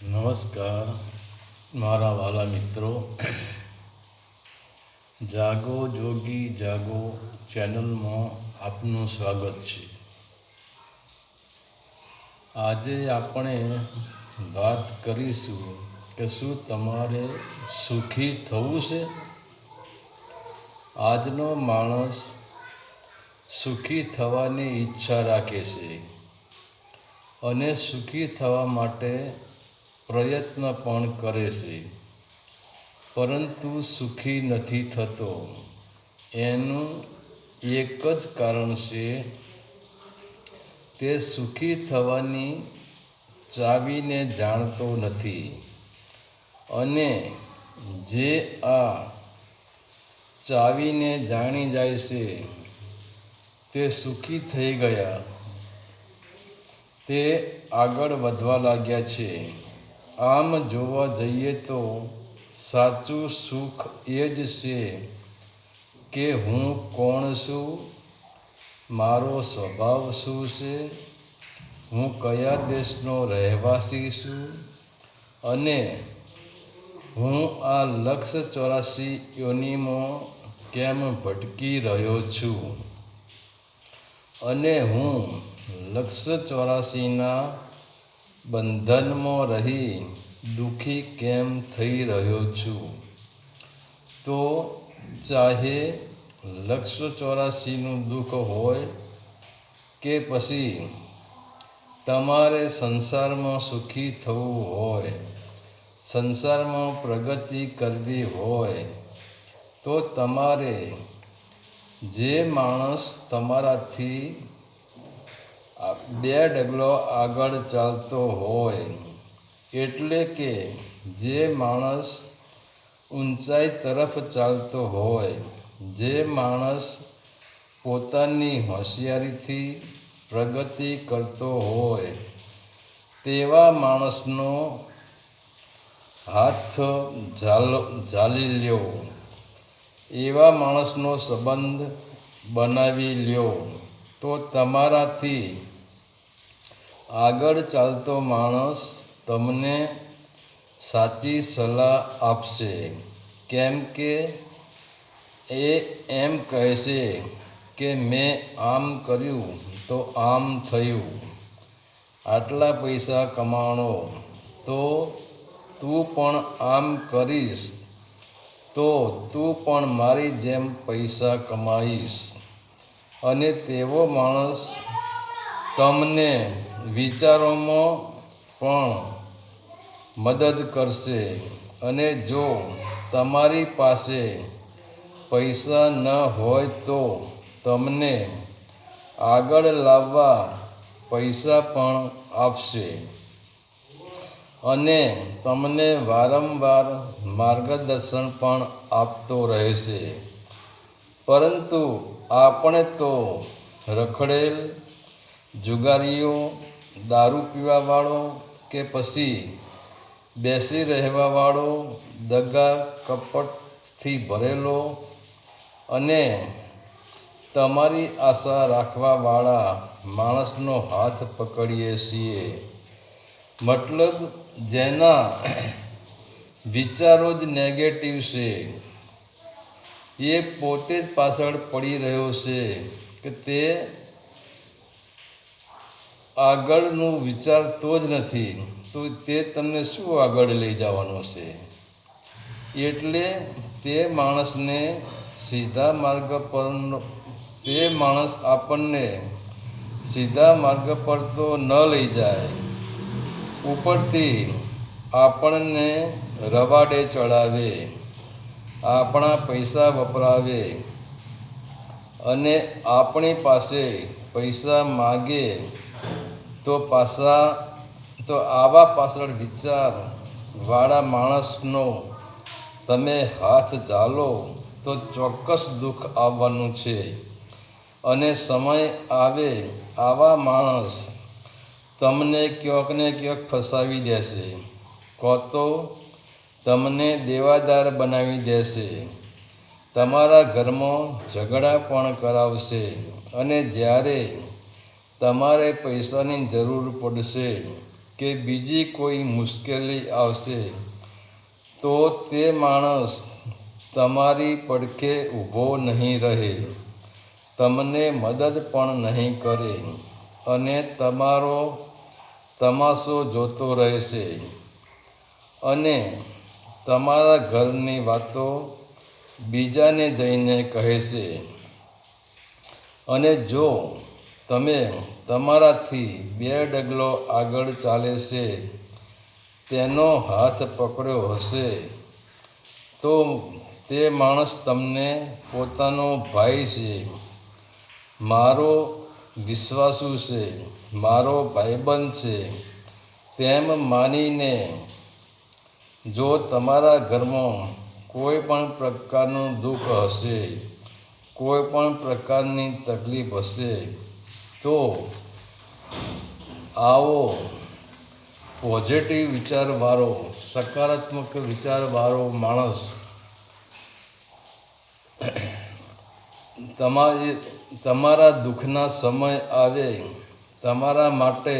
નમસ્કાર મારા વાલા મિત્રો. જાગો જોગી જાગો ચેનલમાં આપનું સ્વાગત છે. આજે આપણે વાત કરીશું કે શું તમારે સુખી થવું છે? આજનો માણસ સુખી થવાની ઈચ્છા રાખે છે અને સુખી થવા માટે પ્રયત્ન પણ કરે છે, પરંતુ સુખી નથી થતો. એનું એક જ કારણ છે, તે સુખી થવાની ચાવીને જાણતો નથી. અને જે આ ચાવીને જાણી જાય છે તે સુખી થઈ ગયા, તે આગળ વધવા લાગ્યા છે. આમ જોવા જઈએ તો સાચું સુખ એ જ છે કે હું કોણ છું, મારો સ્વભાવ શું છે, હું કયા દેશનો રહેવાસી છું અને હું આ લક્ષ 84 યોનિમાં કેમ ભટકી રહ્યો છું અને હું લક્ષ 84ના બંધનમાં રહી દુઃખી કેમ થઈ રહ્યો છું. તો ચાહે લક્ષ 84નું દુઃખ હોય કે પછી તમારે સંસારમાં સુખી થવું હોય, સંસારમાં પ્રગતિ કરવી હોય, તો તમારે જે માણસ તમારાથી 2 ડગલો આગળ ચાલતો હોય, એટલે કે જે માણસ ઊંચાઈ તરફ ચાલતો હોય, જે માણસ પોતાની હોશિયારીથી પ્રગતિ કરતો હોય, તેવા માણસનો હાથ ઝાલી લ્યો, એવા માણસનો સંબંધ બનાવી લ્યો, તો તમારાથી આગળ ચાલતો માણસ તમને સાચી સલાહ આપશે. કેમ કે એ એમ કહેશે કે મેં આમ કર્યું તો આમ થયું, આટલા પૈસા કમાણો, તો તું પણ આમ કરીશ તો તું પણ મારી જેમ પૈસા કમાઈશ. અને તેવો માણસ તમને વિચારોમાં પણ મદદ કરશે. અને જો તમારી પાસે પૈસા ન હોય તો તમને આગળ લાવવા પૈસા પણ આપશે અને તમને વારંવાર માર્ગદર્શન પણ આપતો રહેશે. પરંતુ આપણે તો રખડેલ, જુગારીઓ, દારૂ પીવાવાળો કે પછી બેસી રહેવાવાળો, દગા કપટથી ભરેલો અને તમારી આશા રાખવાવાળા માણસનો હાથ પકડીએ છીએ. મતલબ જેના વિચારો જ નેગેટિવ છે, એ પોતે જ પાછળ પડી રહ્યો છે કે તે આગળનું વિચારતો જ નથી, તો તે તમને શું આગળ લઈ જવાનો છે? એટલે તે માણસને સીધા માર્ગ પર, તે માણસ આપણને સીધા માર્ગ પર તો ન લઈ જાય, ઉપરથી આપણને રવાડે ચડાવે, આપણા પૈસા વપરાવે અને આપણી પાસે પૈસા માગે તો આવા પાછળ વિચારવાળા માણસનો તમે હાથ ઝાલો તો ચોક્કસ દુઃખ આવવાનું છે. અને સમય આવે આવા માણસ તમને ક્યાંક ને ક્યાંક ફસાવી દેશે, કાં તો તમને દેવાદાર બનાવી દેશે, તમારા ઘરમાં ઝઘડા પણ કરાવશે અને જ્યારે તમારે પૈસાની જરૂર પડશે કે બીજી કોઈ મુશ્કેલી આવશે તો તે માણસ તમારી પડખે ઊભો નહીં રહે, તમને મદદ પણ નહીં કરે અને તમારો તમાશો જોતો રહેશે અને તમારા ઘરની વાતો બીજાને જઈને કહેશે. અને જો તમે તમારાથી 2 ડગલો આગળ ચાલે છે તેનો હાથ પકડ્યો હશે તો તે માણસ તમને પોતાનો ભાઈ છે, મારો વિશ્વાસુ છે, મારો ભાઈબંધ છે તેમ માનીને જો તમારા ઘરમાં કોઈ પણ પ્રકારનું દુઃખ હશે, કોઈ પણ પ્રકારની તકલીફ હશે તો આવો પોઝિટિવ વિચારવાળો, સકારાત્મક વિચારવાળો માણસ તમારા દુઃખના સમય આવે તમારા માટે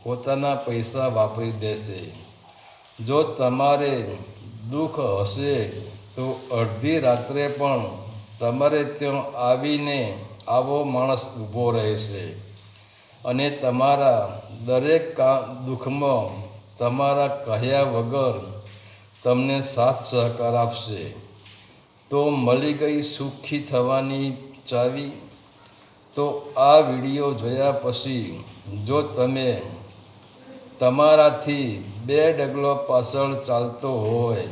પોતાના પૈસા વાપરી દેશે. જો તમારે દુઃખ હશે તો અડધી રાત્રે પણ તમારે ત્યાં આવીને આવો માણસ ઊભો રહેશે અને તમારા દરેક દુઃખમાં તમારા કહ્યા વગર તમને સાથ સહકાર આપશે. તો મળી ગઈ સુખી થવાની ચાવી. તો આ વિડીયો જોયા પછી જો તમે તમારાથી 2 ડગલો પાછળ ચાલતો હોય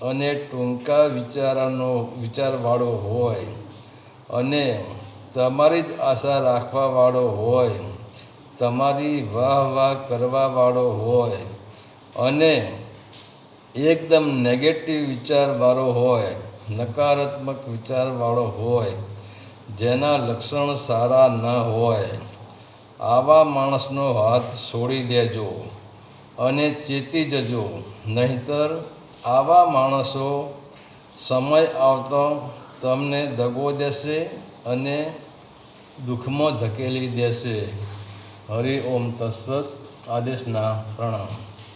અને ટૂંકા વિચારવાળો હોય અને તમારી જ આશા રાખવાવાળો હોય, તમારી વાહ કરવાવાળો હોય અને એકદમ નેગેટિવ વિચારવાળો હોય, નકારાત્મક વિચારવાળો હોય, જેના લક્ષણ સારા ન હોય, આવા માણસનો હાથ છોડી દેજો અને ચેતી જજો. નહીંતર આવા માણસો સમય આવતો તમને દગો દેશે અને દુઃખમાં ધકેલી દેશે. હરિ ઓમ તત્સત. આદેશના પ્રણામ.